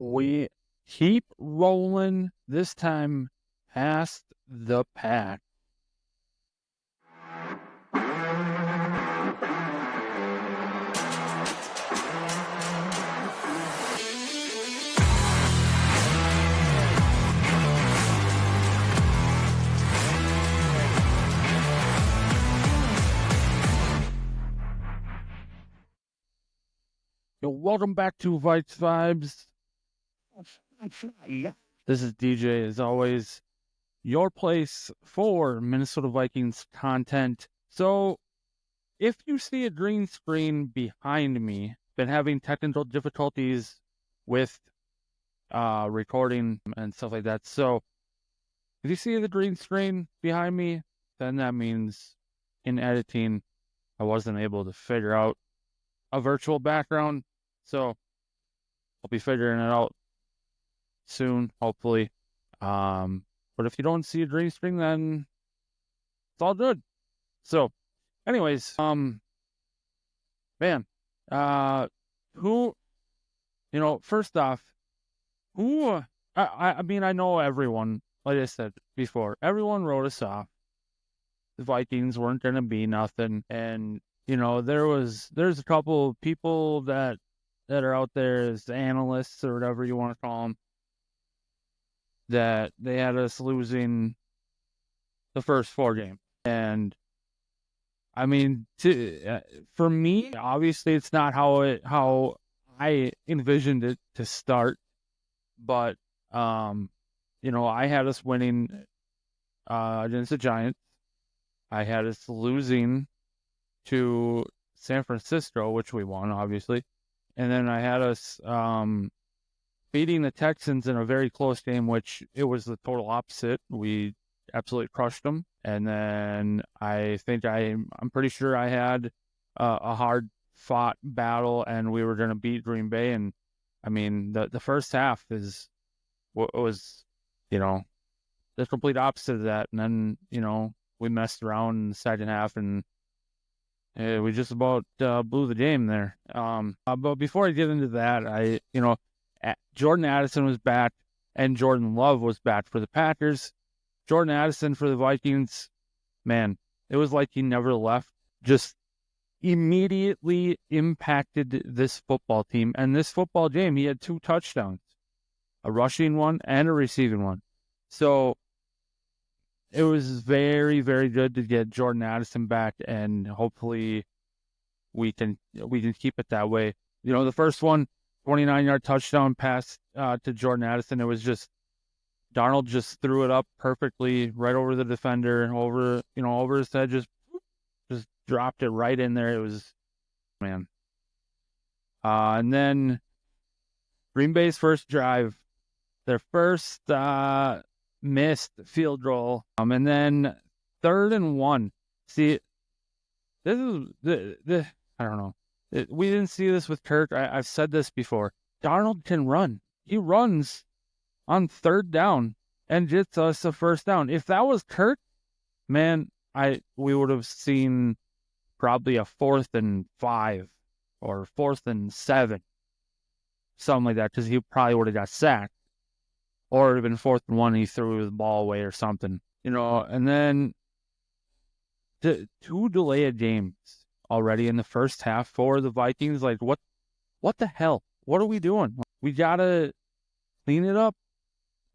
We keep rolling, this time past the pack. Yo, welcome back to Vikez Vibez. This is DJ, as always, your place for Minnesota Vikings content. So, if you see a green screen behind me, been having technical difficulties with recording and stuff like that. So, if you see the green screen behind me, then that means in editing, I wasn't able to figure out a virtual background. So, I'll be figuring it out soon, hopefully. But if you don't see a green screen, then it's all good. So, anyways, man, who, first off, who, I mean, I know everyone, like I said before, everyone wrote us off. The Vikings weren't going to be nothing. And, there's a couple of people that are out there as analysts or whatever you want to call them, that they had us losing the first 4 games. And I mean, for me, obviously it's not how I envisioned it to start, but I had us winning against the Giants. I had us losing to San Francisco, which we won, obviously. And then I had us beating the Texans in a very close game, which it was the total opposite. We absolutely crushed them. And then I think I'm pretty sure I had a hard fought battle and we were going to beat Green Bay. And I mean, the first half was, the complete opposite of that. And then, we messed around in the second half and we just about blew the game there. But before I get into that, Jordan Addison was back and Jordan Love was back for the Packers. Jordan Addison for the Vikings, man, it was like he never left. Just immediately impacted this football team. And this football game, he had 2 touchdowns, a rushing one and a receiving one. So it was very, very good to get Jordan Addison back, and hopefully we can keep it that way. The first one, 29-yard touchdown pass to Jordan Addison. It was just Darnold just threw it up perfectly right over the defender, over his head, just dropped it right in there. It was, man. And then Green Bay's first drive, their first missed field goal, and then 3rd and 1. See, this is the I don't know. We didn't see this with Kirk. I've said this before. Darnold can run. He runs on 3rd down and gets us a first down. If that was Kirk, man, we would have seen probably a 4th and 5 or 4th and 7, something like that, because he probably would have got sacked, or it would have been 4th and 1. He threw the ball away or something, And then 2 delayed games already in the first half for the Vikings. Like, what the hell? What are we doing? We gotta clean it up.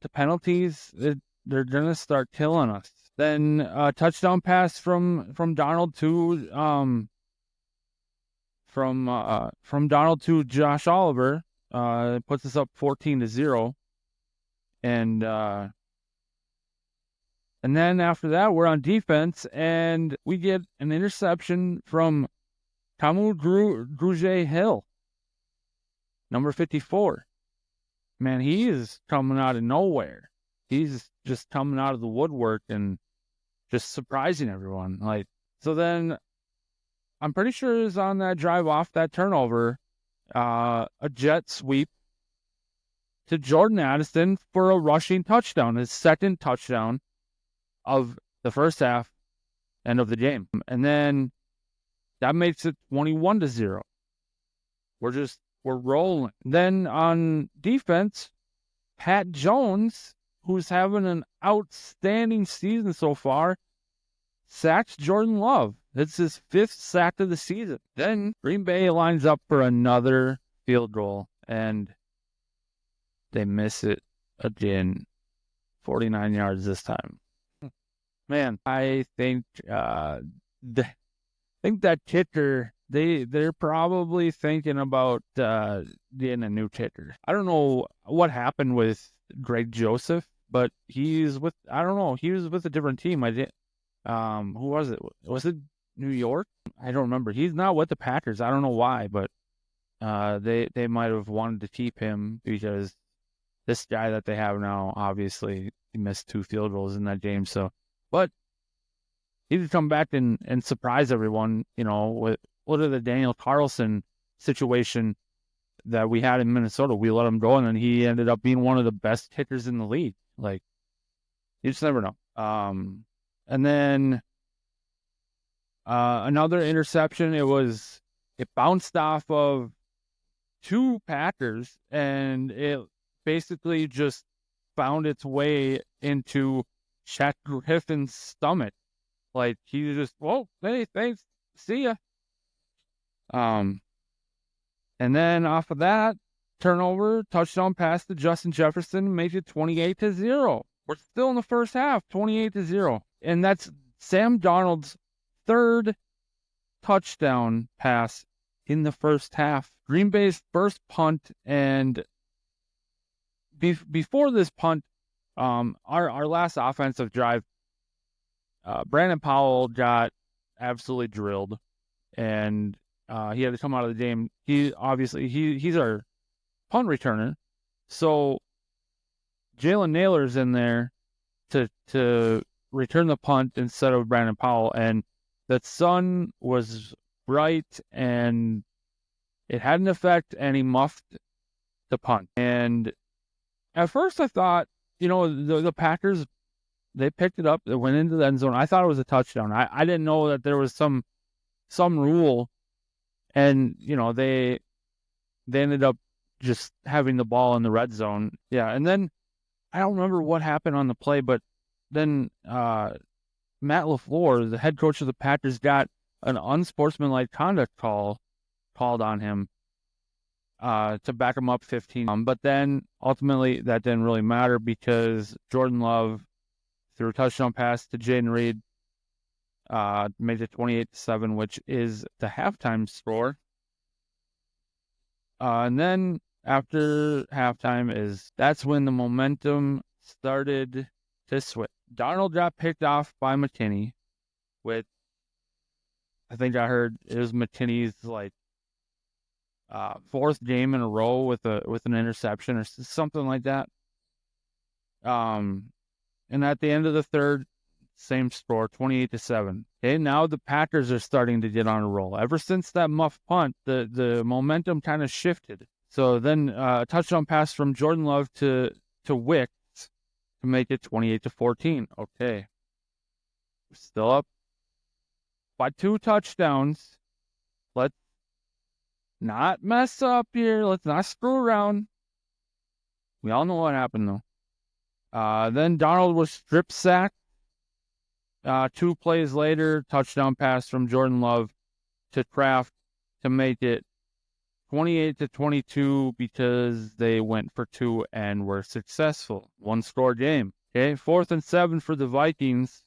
The penalties, they're gonna start killing us. Then a touchdown pass from Donald to from Donald to Josh Oliver puts us up 14-0, and then after that we're on defense and we get an interception from Tamu Grugier-Hill, number 54. Man, he is coming out of nowhere. He's just coming out of the woodwork and just surprising everyone. So then I'm pretty sure it was on that drive off that turnover, a jet sweep to Jordan Addison for a rushing touchdown, his 2nd touchdown of the first half and of the game. And then that makes it 21-0. We're just We're rolling. Then on defense, Pat Jones, who's having an outstanding season so far, sacks Jordan Love. It's his 5th sack of the season. Then Green Bay lines up for another field goal, and they miss it again. 49 yards this time. Man, I think that kicker, they're probably thinking about getting a new kicker. I don't know what happened with Greg Joseph, but he was with a different team. Who was it? Was it New York? I don't remember. He's not with the Packers. I don't know why, but they might have wanted to keep him because this guy that they have now, obviously, he missed 2 field goals in that game. So, but he could come back and surprise everyone, with the Daniel Carlson situation that we had in Minnesota. We let him go, and then he ended up being one of the best kickers in the league. Like, you just never know. And then another interception. It bounced off of 2 Packers, and it basically just found its way into Shaq Griffin's stomach. Like, he just, whoa, hey, thanks, see ya. And then off of that, turnover, touchdown pass to Justin Jefferson, makes it 28-0. We're still in the first half, 28-0. And that's Sam Darnold's 3rd touchdown pass in the first half. Green Bay's first punt, and before this punt, our last offensive drive, Brandon Powell got absolutely drilled, and he had to come out of the game. He's our punt returner, so Jalen Naylor's in there to return the punt instead of Brandon Powell, and the sun was bright, and it had an effect, and he muffed the punt. And at first I thought, the Packers, they picked it up, they went into the end zone. I thought it was a touchdown. I didn't know that there was some rule, and they ended up just having the ball in the red zone. Yeah, and then I don't remember what happened on the play, but then Matt LaFleur, the head coach of the Packers, got an unsportsmanlike conduct called on him to back him up 15. But then ultimately that didn't really matter because Jordan Love threw a touchdown pass to Jaden Reed, made it 28-7, which is the halftime score. And then after halftime that's when the momentum started to switch. Darnold got picked off by McKinney, with, I think I heard it was McKinney's 4th game in a row with an interception or something like that. And at the end of the third, same score, 28-7. Okay, now the Packers are starting to get on a roll. Ever since that muff punt, the momentum kind of shifted. So then a touchdown pass from Jordan Love to Wick to make it 28-14. Okay. We're still up by 2 touchdowns. Let's not mess up here. Let's not screw around. We all know what happened, though. Then Darnold was strip sacked. 2 plays later, touchdown pass from Jordan Love to Kraft to make it 28-22 because they went for 2 and were successful. 1-score game. Okay, 4th and 7 for the Vikings.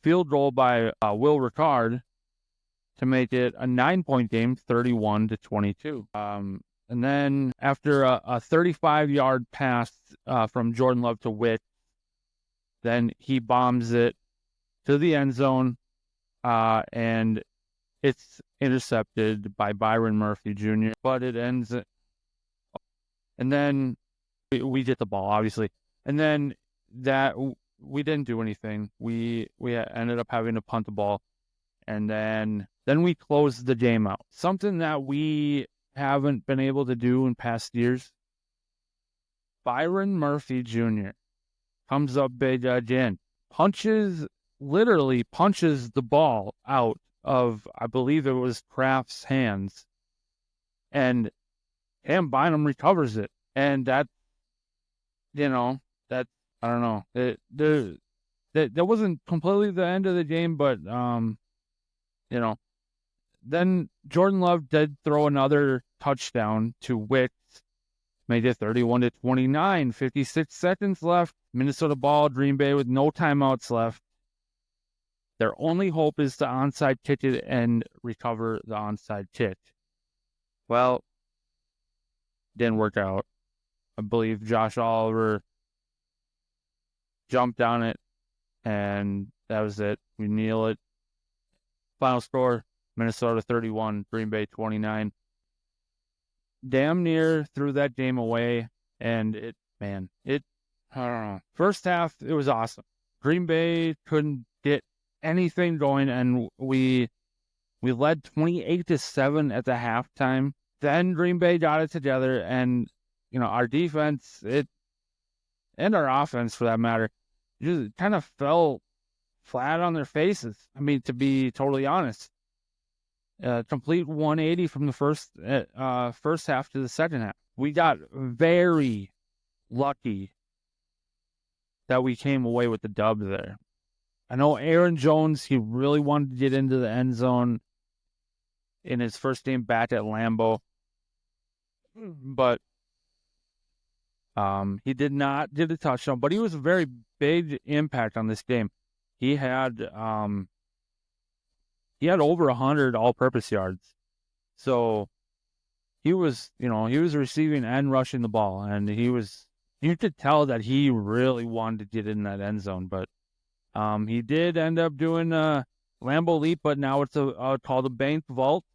Field goal by Will Ricard to make it a 9-point game, 31-22. And then after a 35-yard pass from Jordan Love to Witt, then he bombs it to the end zone, and it's intercepted by Byron Murphy Jr., but it ends. And then we get the ball, obviously. And then that we didn't do anything. We ended up having to punt the ball, and then we closed the game out. Something that we haven't been able to do in past years. Byron Murphy Jr. comes up big again, literally punches the ball out of, I believe it was Kraft's hands, and Cam Bynum recovers it. And that, that, I don't know. That wasn't completely the end of the game, but, then Jordan Love did throw another touchdown to Wicks, made it 31-29, 56 seconds left. Minnesota ball, Green Bay with no timeouts left. Their only hope is to onside kick it and recover the onside kick. Well, didn't work out. I believe Josh Oliver jumped on it, and that was it. We kneel it. Final score, Minnesota 31, Green Bay 29. Damn near threw that game away, and I don't know. First half, it was awesome. Green Bay couldn't get anything going, and we led 28-7 at the halftime. Then Green Bay got it together, and our defense, and our offense for that matter, just kind of fell flat on their faces. I mean, to be totally honest, complete 180 from the first half to the second half. We got very lucky that we came away with the dub there. I know Aaron Jones, he really wanted to get into the end zone in his first game back at Lambeau, but he did not get a touchdown, but he was a very big impact on this game. He had over 100 all-purpose yards. So he was receiving and rushing the ball, and you could tell that he really wanted to get in that end zone, but he did end up doing a Lambeau leap, but now it's called a bank vault.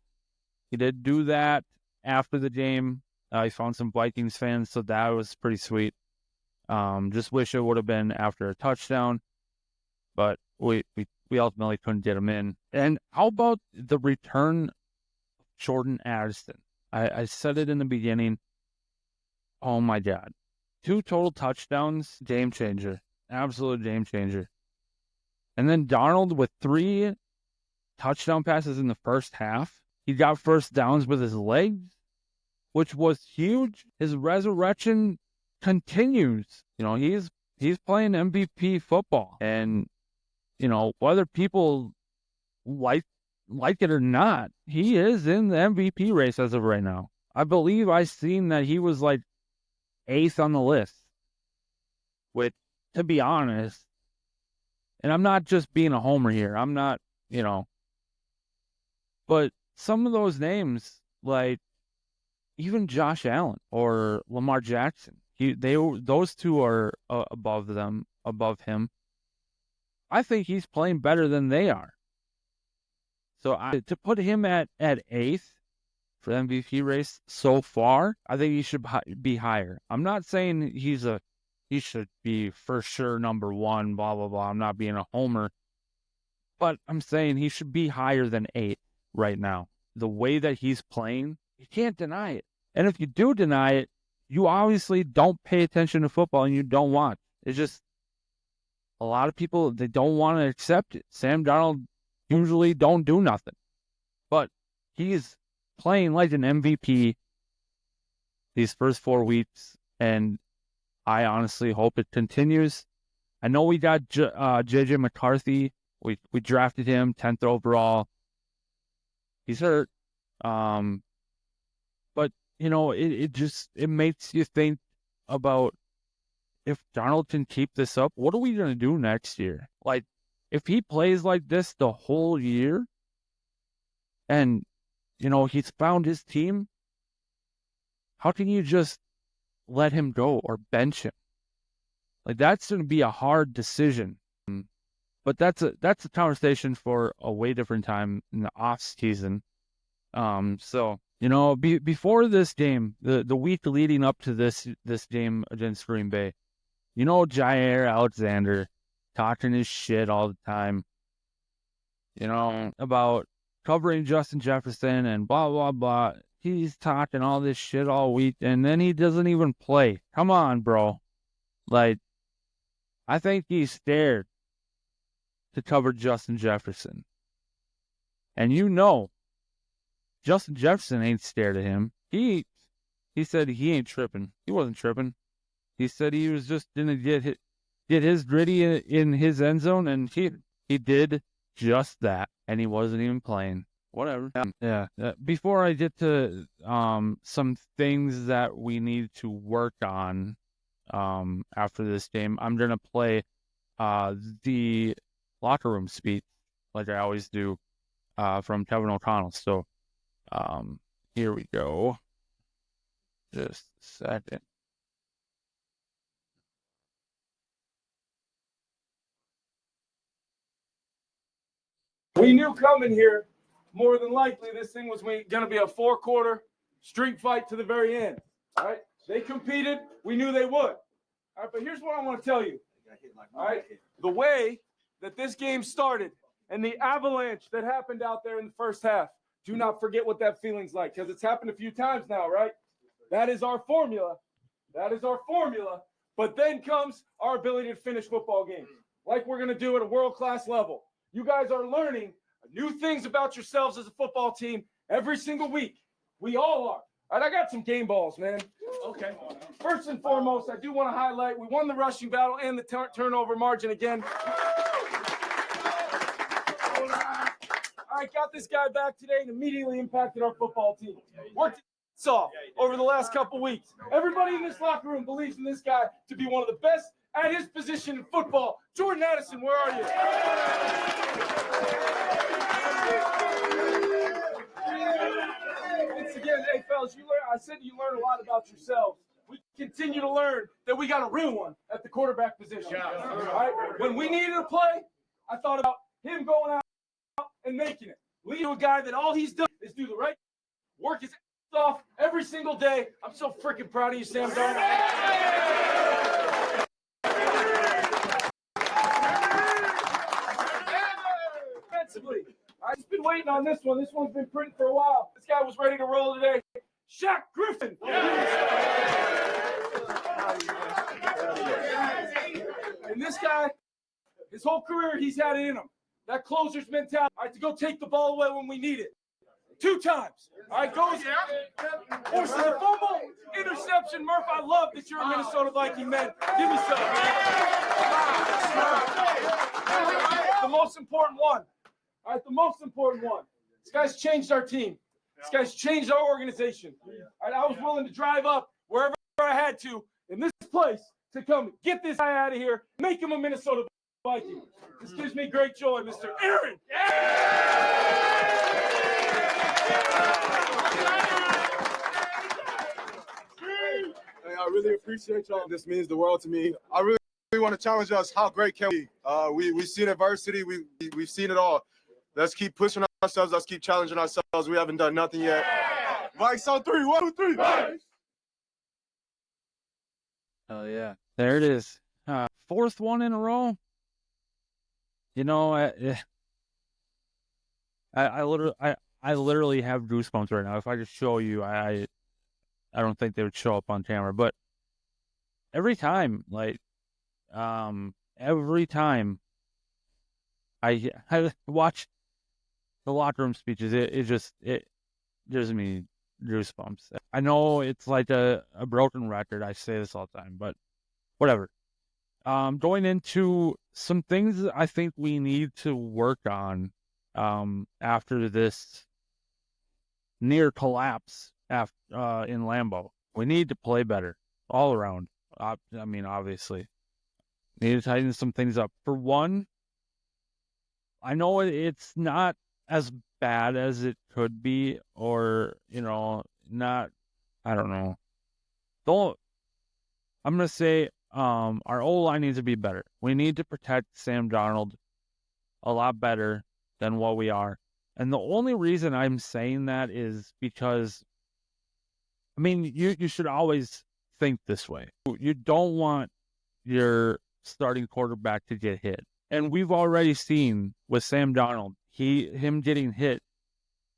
He did do that after the game. He found some Vikings fans, so that was pretty sweet. Just wish it would have been after a touchdown, but we ultimately couldn't get him in. And how about the return of Jordan Addison? I said it in the beginning. Oh my God. 2 total touchdowns, game changer. Absolute game changer. And then Darnold with 3 touchdown passes in the first half. He got first downs with his legs, which was huge. His resurrection continues. He's playing MVP football. And, whether people like it or not, he is in the MVP race as of right now. I believe I seen that he was like 8th on the list. Which, to be honest, and I'm not just being a homer here. I'm not, but some of those names, like even Josh Allen or Lamar Jackson, those two are above him. I think he's playing better than they are. So to put him at 8th for the MVP race so far, I think he should be higher. I'm not saying he should be for sure number 1, blah, blah, blah. I'm not being a homer. But I'm saying he should be higher than 8 right now. The way that he's playing, you can't deny it. And if you do deny it, you obviously don't pay attention to football and you don't watch. It's just a lot of people, they don't want to accept it. Sam Darnold usually don't do nothing. But he's playing like an MVP these first 4 weeks, and I honestly hope it continues. I know we got J.J. McCarthy. We drafted him 10th overall. He's hurt. But, it makes you think about if Darnold can keep this up, what are we going to do next year? Like, if he plays like this the whole year and, he's found his team, how can you just let him go or bench him? Like, that's going to be a hard decision. But that's a conversation for a way different time in the off season. So, before this game, the week leading up to this game against Green Bay, Jair Alexander talking his shit all the time, about covering Justin Jefferson and blah, blah, blah. He's talking all this shit all week, and then he doesn't even play. Come on, bro. Like, I think he's scared to cover Justin Jefferson. And Justin Jefferson ain't scared of him. he said he ain't tripping. He wasn't tripping. He said he was just gonna get his gritty in his end zone, and he did just that, and he wasn't even playing. Whatever. Yeah. Before I get to some things that we need to work on after this game, I'm gonna play the locker room speech like I always do from Kevin O'Connell. So here we go. Just a second. We knew coming here, more than likely, this thing was going to be a 4-quarter street fight to the very end. All right, they competed. We knew they would. All right, but here's what I want to tell you. All right, the way that this game started and the avalanche that happened out there in the first half. Do not forget what that feeling's like, because it's happened a few times now, right? That is our formula. That is our formula. But then comes our ability to finish football games, like we're going to do at a world-class level. You guys are learning new things about yourselves as a football team every single week. We all are. All right, I got some game balls, man. Okay. First and foremost, I do want to highlight we won the rushing battle and the turnover margin again. All right, got this guy back today and immediately impacted our football team. Worked its off over the last couple weeks. Everybody in this locker room believes in this guy to be one of the best at his position in football. Jordan Addison, where are you? Once again, hey, fellas, I said you learn a lot about yourselves. We continue to learn that we got a real one at the quarterback position. All right? When we needed a play, I thought about him going out and making it. Lead to a guy that all he's done is do the right, work his ass off every single day. I'm so freaking proud of you, Sam Darnold. Defensively, I've just been waiting on this one. This one's been printing for a while. This guy was ready to roll today. Shaq Griffin. And this guy, his whole career, he's had it in him. That closer's mentality. All right, to go take the ball away when we need it. 2 times. All right, goes, forces a fumble, interception. Murph, I love that you're a Minnesota Viking, man. Give me some. The most important one. All right, the most important one. This guy's changed our team. This guy's changed our organization. All right, I was willing to drive up wherever I had to in this place to come get this guy out of here, make him a Minnesota Viking. This gives me great joy, Mr. Aaron. Hey, I really appreciate y'all. This means the world to me. I really want to challenge us. How great can we? We've seen adversity. We've seen it all. Let's keep pushing ourselves. Let's keep challenging ourselves. We haven't done nothing yet. Vikes on 3. 1, 2, 3. Vikes. Oh yeah, there it is. 4th one in a row. You know, I literally have goosebumps right now. If I just show you, I don't think they would show up on camera. But every time, every time I watch the locker room speeches, it gives me goosebumps. I know it's like a broken record. I say this all the time, but whatever. Going into some things I think we need to work on after this near collapse in Lambeau. We need to play better all around. I mean, obviously. Need to tighten some things up. For one, I know it's not as bad as it could be, or, not, I don't know. I'm going to say our O-line needs to be better. We need to protect Sam Darnold a lot better than what we are. And the only reason I'm saying that is because, I mean, you should always think this way. You don't want your starting quarterback to get hit. And we've already seen with Sam Darnold, him getting hit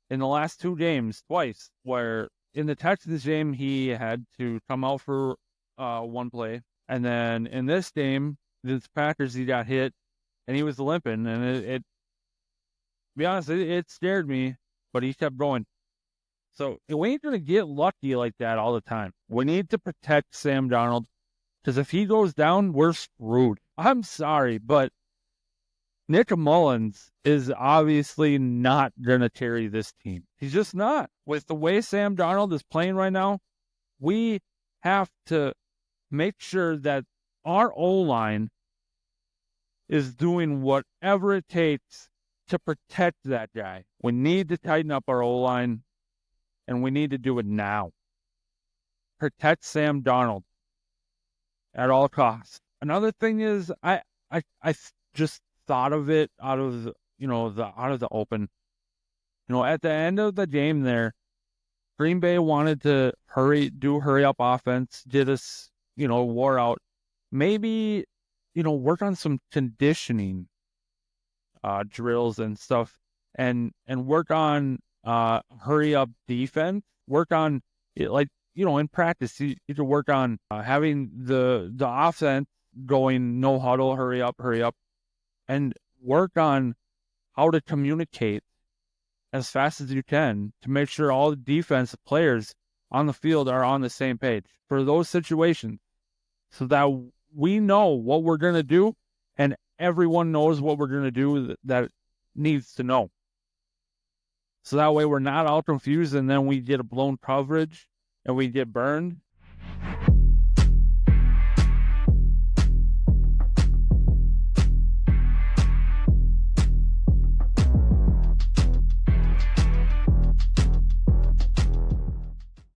in the last 2 games twice, where in the Texans game, he had to come out for 1 play. And then in this game, the Packers, he got hit and he was limping. And it to be honest, it scared me, but he kept going. So we ain't going to get lucky like that all the time. We need to protect Sam Darnold because if he goes down, we're screwed. I'm sorry, but Nick Mullins is obviously not going to carry this team. He's just not. With the way Sam Darnold is playing right now, we have to make sure that our O-line is doing whatever it takes to protect that guy. We need to tighten up our O-line, and we need to do it now. Protect Sam Darnold at all costs. Another thing is, I just thought of it out of the open. At the end of the game there, Green Bay wanted to hurry up offense, did us, wore out. Maybe, work on some conditioning drills and stuff, and work on hurry up defense. Work on it, like, in practice, you can work on having the offense going no huddle, hurry up, and work on how to communicate as fast as you can to make sure all the defensive players on the field are on the same page for those situations, so that we know what we're going to do and everyone knows what we're going to do that needs to know. So that way we're not all confused and then we get a blown coverage and we get burned